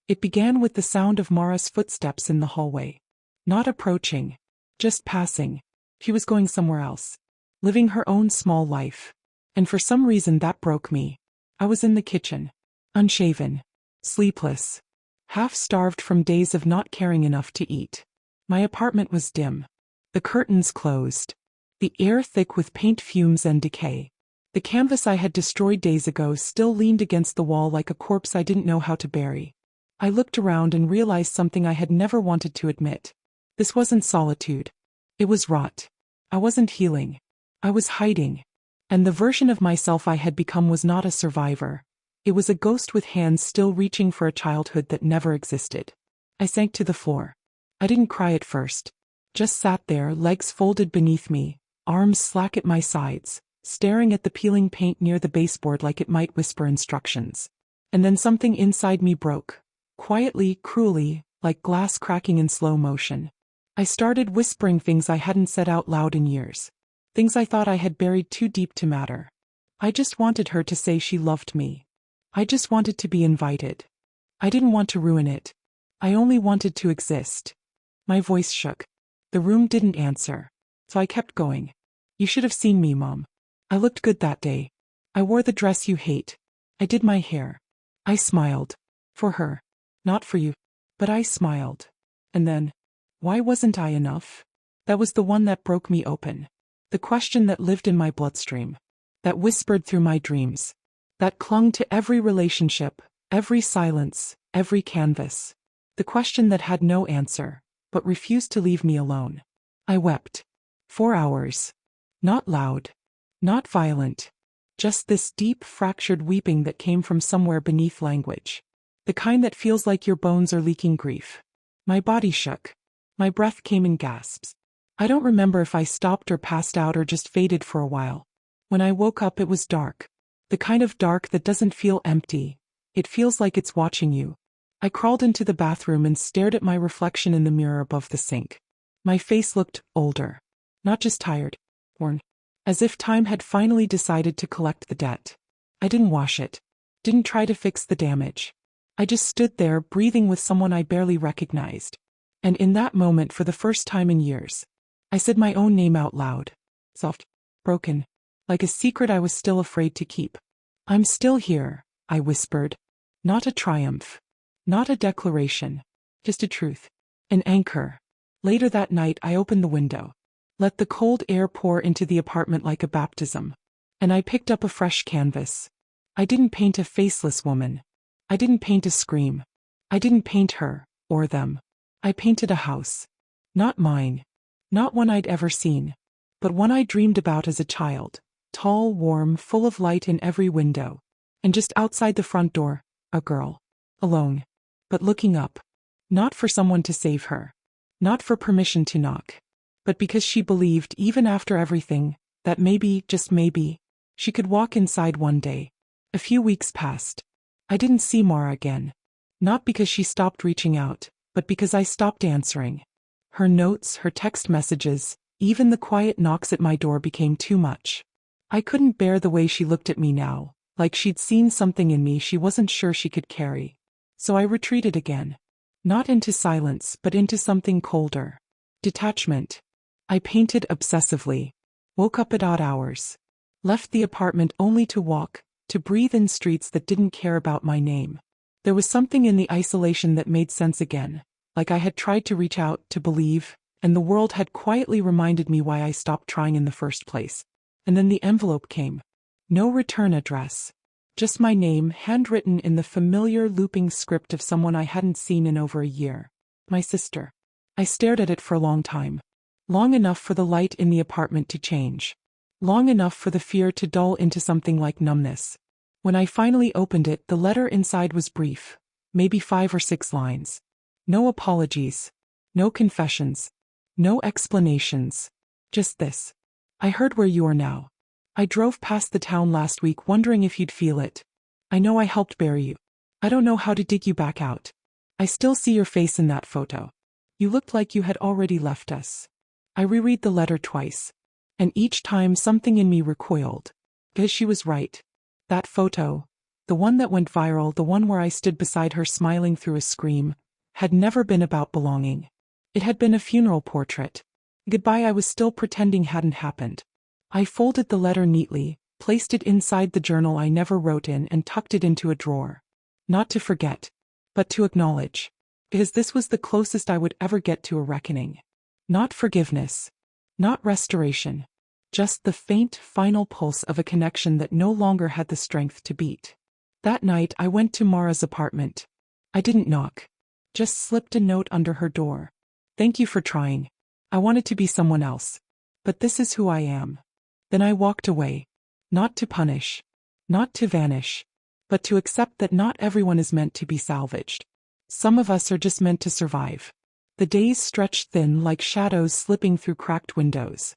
It began with the sound of Mara's footsteps in the hallway. Not approaching. Just passing. She was going somewhere else. Living her own small life. And for some reason that broke me. I was in the kitchen. Unshaven. Sleepless. Half-starved from days of not caring enough to eat. My apartment was dim. The curtains closed. The air thick with paint fumes and decay. The canvas I had destroyed days ago still leaned against the wall like a corpse I didn't know how to bury. I looked around and realized something I had never wanted to admit. This wasn't solitude. It was rot. I wasn't healing. I was hiding. And the version of myself I had become was not a survivor. It was a ghost with hands still reaching for a childhood that never existed. I sank to the floor. I didn't cry at first. Just sat there, legs folded beneath me, arms slack at my sides, staring at the peeling paint near the baseboard like it might whisper instructions. And then something inside me broke. Quietly, cruelly, like glass cracking in slow motion. I started whispering things I hadn't said out loud in years. Things I thought I had buried too deep to matter. I just wanted her to say she loved me. I just wanted to be invited. I didn't want to ruin it. I only wanted to exist. My voice shook. The room didn't answer. So I kept going. You should have seen me, Mom. I looked good that day. I wore the dress you hate. I did my hair. I smiled. For her. Not for you. But I smiled. And then, why wasn't I enough? That was the one that broke me open. The question that lived in my bloodstream. That whispered through my dreams. That clung to every relationship, every silence, every canvas. The question that had no answer, but refused to leave me alone. I wept. 4 hours. Not loud. Not violent. Just this deep, fractured weeping that came from somewhere beneath language. The kind that feels like your bones are leaking grief. My body shook. My breath came in gasps. I don't remember if I stopped or passed out or just faded for a while. When I woke up it was dark. The kind of dark that doesn't feel empty. It feels like it's watching you. I crawled into the bathroom and stared at my reflection in the mirror above the sink. My face looked older. Not just tired. Worn. As if time had finally decided to collect the debt. I didn't wash it. Didn't try to fix the damage. I just stood there breathing with someone I barely recognized. And in that moment, for the first time in years, I said my own name out loud. Soft. Broken. Like a secret I was still afraid to keep. I'm still here, I whispered. Not a triumph. Not a declaration. Just a truth. An anchor. Later that night I opened the window. Let the cold air pour into the apartment like a baptism. And I picked up a fresh canvas. I didn't paint a faceless woman. I didn't paint a scream. I didn't paint her, or them. I painted a house. Not mine. Not one I'd ever seen. But one I dreamed about as a child. Tall, warm, full of light in every window. And just outside the front door, a girl. Alone. But looking up. Not for someone to save her. Not for permission to knock. But because she believed, even after everything, that maybe, just maybe, she could walk inside one day. A few weeks passed. I didn't see Mara again. Not because she stopped reaching out, but because I stopped answering. Her notes, her text messages, even the quiet knocks at my door became too much. I couldn't bear the way she looked at me now, like she'd seen something in me she wasn't sure she could carry. So I retreated again. Not into silence, but into something colder. Detachment. I painted obsessively. Woke up at odd hours. Left the apartment only to walk, to breathe in streets that didn't care about my name. There was something in the isolation that made sense again, like I had tried to reach out, to believe, and the world had quietly reminded me why I stopped trying in the first place. And then the envelope came. No return address. Just my name, handwritten in the familiar looping script of someone I hadn't seen in over a year. My sister. I stared at it for a long time. Long enough for the light in the apartment to change. Long enough for the fear to dull into something like numbness. When I finally opened it, the letter inside was brief. maybe 5 or 6 lines. No apologies. No confessions. No explanations. Just this. I heard where you are now. I drove past the town last week wondering if you'd feel it. I know I helped bury you. I don't know how to dig you back out. I still see your face in that photo. You looked like you had already left us. I reread the letter twice. And each time something in me recoiled. Because she was right. That photo, the one that went viral, the one where I stood beside her smiling through a scream, had never been about belonging. It had been a funeral portrait. Goodbye I was still pretending hadn't happened. I folded the letter neatly, placed it inside the journal I never wrote in, and tucked it into a drawer. Not to forget, but to acknowledge. Because this was the closest I would ever get to a reckoning. Not forgiveness. Not restoration. Just the faint, final pulse of a connection that no longer had the strength to beat. That night I went to Mara's apartment. I didn't knock. Just slipped a note under her door. Thank you for trying. I wanted to be someone else. But this is who I am. Then I walked away. Not to punish. Not to vanish. But to accept that not everyone is meant to be salvaged. Some of us are just meant to survive. The days stretched thin like shadows slipping through cracked windows.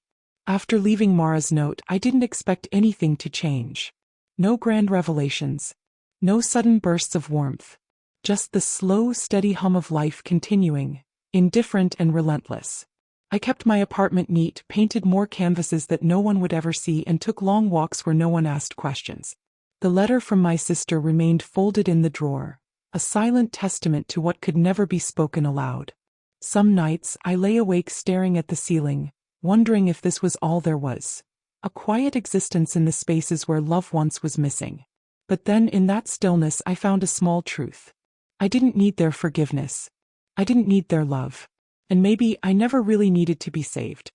After leaving Mara's note, I didn't expect anything to change. No grand revelations. No sudden bursts of warmth. Just the slow, steady hum of life continuing, indifferent and relentless. I kept my apartment neat, painted more canvases that no one would ever see, and took long walks where no one asked questions. The letter from my sister remained folded in the drawer, a silent testament to what could never be spoken aloud. Some nights I lay awake staring at the ceiling, wondering if this was all there was. A quiet existence in the spaces where love once was missing. But then in that stillness I found a small truth. I didn't need their forgiveness. I didn't need their love. And maybe I never really needed to be saved.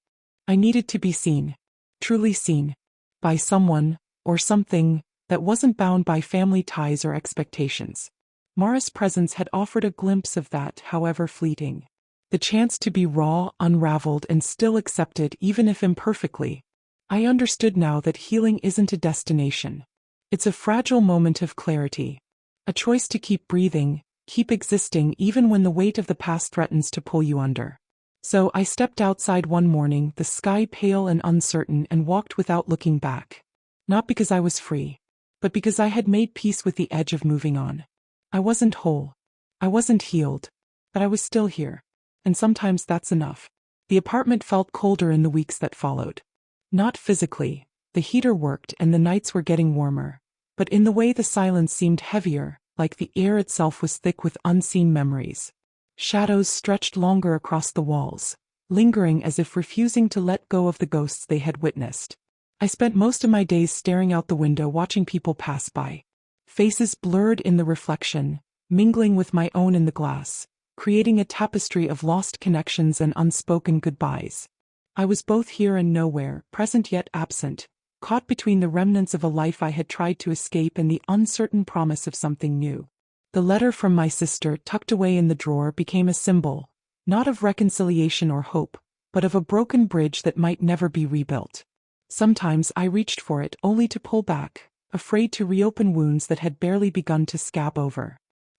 I needed to be seen. Truly seen. By someone, or something, that wasn't bound by family ties or expectations. Mara's presence had offered a glimpse of that, however fleeting. The chance to be raw, unraveled, and still accepted, even if imperfectly. I understood now that healing isn't a destination. It's a fragile moment of clarity. A choice to keep breathing, keep existing even when the weight of the past threatens to pull you under. So I stepped outside one morning, the sky pale and uncertain, and walked without looking back. Not because I was free, but because I had made peace with the edge of moving on. I wasn't whole. I wasn't healed. But I was still here. And sometimes that's enough. The apartment felt colder in the weeks that followed. Not physically. The heater worked and the nights were getting warmer. But in the way the silence seemed heavier, like the air itself was thick with unseen memories. Shadows stretched longer across the walls, lingering as if refusing to let go of the ghosts they had witnessed. I spent most of my days staring out the window, watching people pass by. Faces blurred in the reflection, mingling with my own in the glass, creating a tapestry of lost connections and unspoken goodbyes. I was both here and nowhere, present yet absent, caught between the remnants of a life I had tried to escape and the uncertain promise of something new. The letter from my sister, tucked away in the drawer, became a symbol, not of reconciliation or hope, but of a broken bridge that might never be rebuilt. Sometimes I reached for it only to pull back, afraid to reopen wounds that had barely begun to scab over.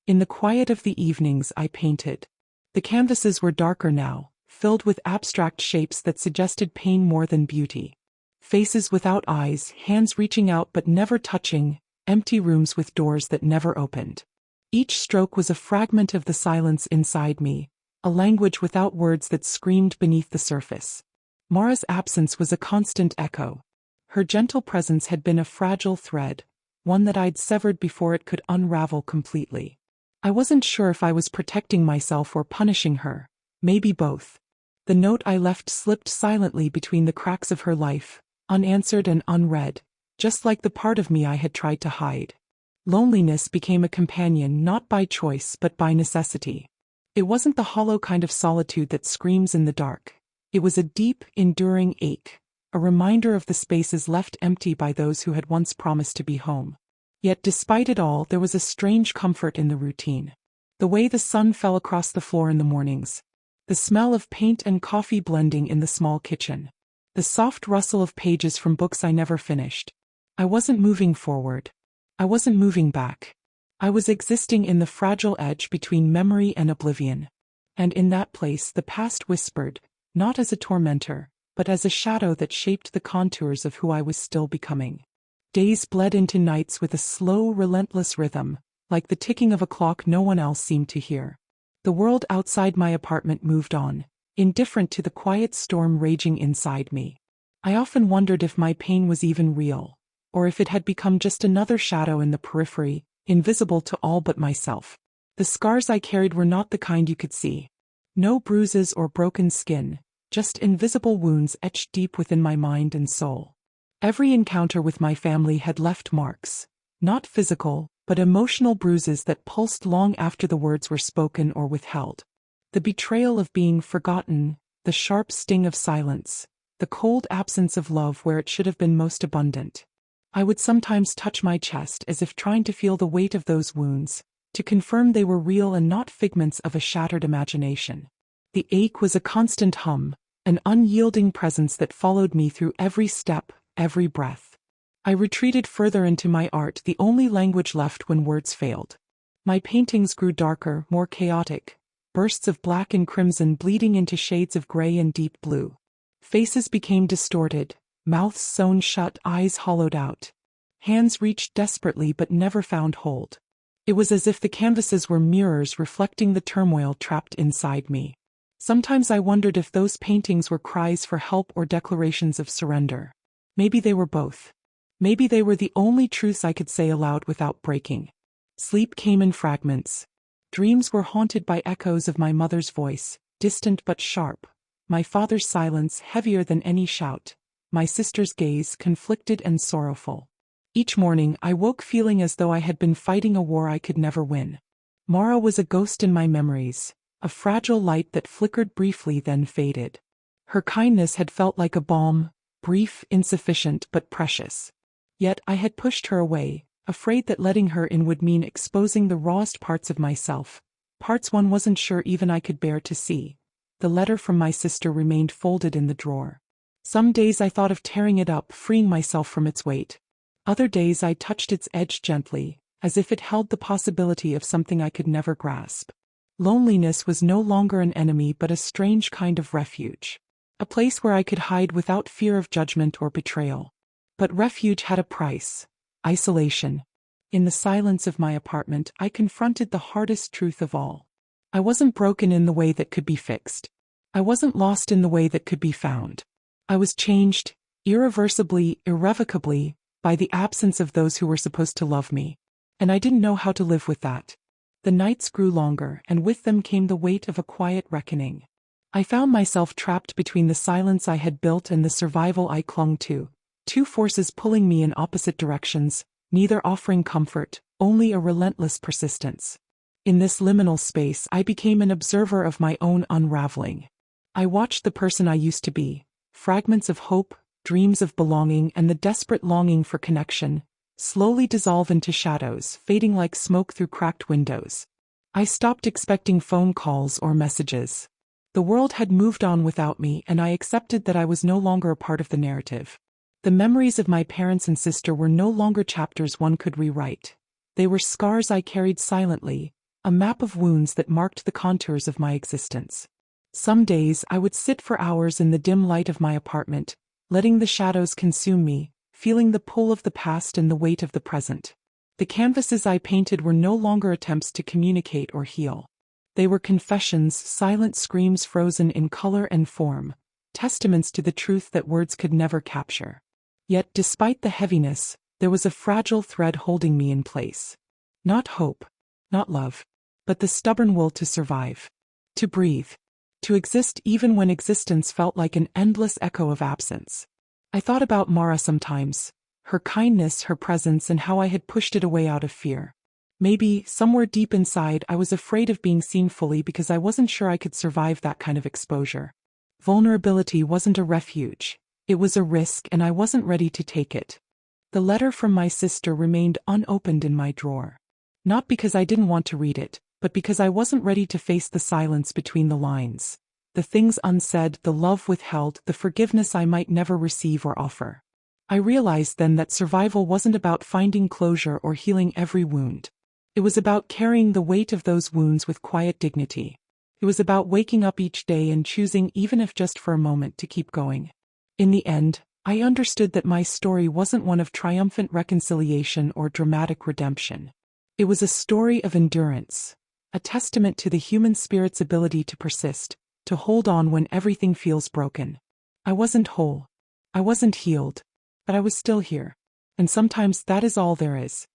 In the quiet of the evenings I painted. The canvases were darker now, filled with abstract shapes that suggested pain more than beauty. Faces without eyes, hands reaching out but never touching, empty rooms with doors that never opened. Each stroke was a fragment of the silence inside me, a language without words that screamed beneath the surface. Mara's absence was a constant echo. Her gentle presence had been a fragile thread, one that I'd severed before it could unravel completely. I wasn't sure if I was protecting myself or punishing her, maybe both. The note I left slipped silently between the cracks of her life, unanswered and unread, just like the part of me I had tried to hide. Loneliness became a companion not by choice but by necessity. It wasn't the hollow kind of solitude that screams in the dark. It was a deep, enduring ache, a reminder of the spaces left empty by those who had once promised to be home. Yet despite it all, there was a strange comfort in the routine. The way the sun fell across the floor in the mornings. The smell of paint and coffee blending in the small kitchen. The soft rustle of pages from books I never finished. I wasn't moving forward. I wasn't moving back. I was existing in the fragile edge between memory and oblivion. And in that place the past whispered, not as a tormentor, but as a shadow that shaped the contours of who I was still becoming. Days bled into nights with a slow, relentless rhythm, like the ticking of a clock no one else seemed to hear. The world outside my apartment moved on, indifferent to the quiet storm raging inside me. I often wondered if my pain was even real, or if it had become just another shadow in the periphery, invisible to all but myself. The scars I carried were not the kind you could see. No bruises or broken skin, just invisible wounds etched deep within my mind and soul. Every encounter with my family had left marks, not physical, but emotional bruises that pulsed long after the words were spoken or withheld. The betrayal of being forgotten, the sharp sting of silence, the cold absence of love where it should have been most abundant. I would sometimes touch my chest as if trying to feel the weight of those wounds, to confirm they were real and not figments of a shattered imagination. The ache was a constant hum, an unyielding presence that followed me through every step, every breath. I retreated further into my art, the only language left when words failed. My paintings grew darker, more chaotic, bursts of black and crimson bleeding into shades of gray and deep blue. Faces became distorted, mouths sewn shut, eyes hollowed out. Hands reached desperately but never found hold. It was as if the canvases were mirrors reflecting the turmoil trapped inside me. Sometimes I wondered if those paintings were cries for help or declarations of surrender. Maybe they were both. Maybe they were the only truths I could say aloud without breaking. Sleep came in fragments. Dreams were haunted by echoes of my mother's voice, distant but sharp. My father's silence heavier than any shout. My sister's gaze conflicted and sorrowful. Each morning I woke feeling as though I had been fighting a war I could never win. Mara was a ghost in my memories, a fragile light that flickered briefly then faded. Her kindness had felt like a balm, brief, insufficient, but precious. Yet I had pushed her away, afraid that letting her in would mean exposing the rawest parts of myself, parts one wasn't sure even I could bear to see. The letter from my sister remained folded in the drawer. Some days I thought of tearing it up, freeing myself from its weight. Other days I touched its edge gently, as if it held the possibility of something I could never grasp. Loneliness was no longer an enemy but a strange kind of refuge. A place where I could hide without fear of judgment or betrayal. But refuge had a price: isolation. In the silence of my apartment, I confronted the hardest truth of all. I wasn't broken in the way that could be fixed. I wasn't lost in the way that could be found. I was changed, irreversibly, irrevocably, by the absence of those who were supposed to love me. And I didn't know how to live with that. The nights grew longer, and with them came the weight of a quiet reckoning. I found myself trapped between the silence I had built and the survival I clung to. Two forces pulling me in opposite directions, neither offering comfort, only a relentless persistence. In this liminal space I became an observer of my own unraveling. I watched the person I used to be, fragments of hope, dreams of belonging, and the desperate longing for connection, slowly dissolve into shadows, fading like smoke through cracked windows. I stopped expecting phone calls or messages. The world had moved on without me, and I accepted that I was no longer a part of the narrative. The memories of my parents and sister were no longer chapters one could rewrite. They were scars I carried silently, a map of wounds that marked the contours of my existence. Some days I would sit for hours in the dim light of my apartment, letting the shadows consume me, feeling the pull of the past and the weight of the present. The canvases I painted were no longer attempts to communicate or heal. They were confessions, silent screams frozen in color and form, testaments to the truth that words could never capture. Yet, despite the heaviness, there was a fragile thread holding me in place. Not hope, not love, but the stubborn will to survive, to breathe, to exist even when existence felt like an endless echo of absence. I thought about Mara sometimes, her kindness, her presence, and how I had pushed it away out of fear. Maybe, somewhere deep inside, I was afraid of being seen fully because I wasn't sure I could survive that kind of exposure. Vulnerability wasn't a refuge. It was a risk, and I wasn't ready to take it. The letter from my sister remained unopened in my drawer. Not because I didn't want to read it, but because I wasn't ready to face the silence between the lines. The things unsaid, the love withheld, the forgiveness I might never receive or offer. I realized then that survival wasn't about finding closure or healing every wound. It was about carrying the weight of those wounds with quiet dignity. It was about waking up each day and choosing, even if just for a moment, to keep going. In the end, I understood that my story wasn't one of triumphant reconciliation or dramatic redemption. It was a story of endurance, a testament to the human spirit's ability to persist, to hold on when everything feels broken. I wasn't whole. I wasn't healed. But I was still here. And sometimes that is all there is.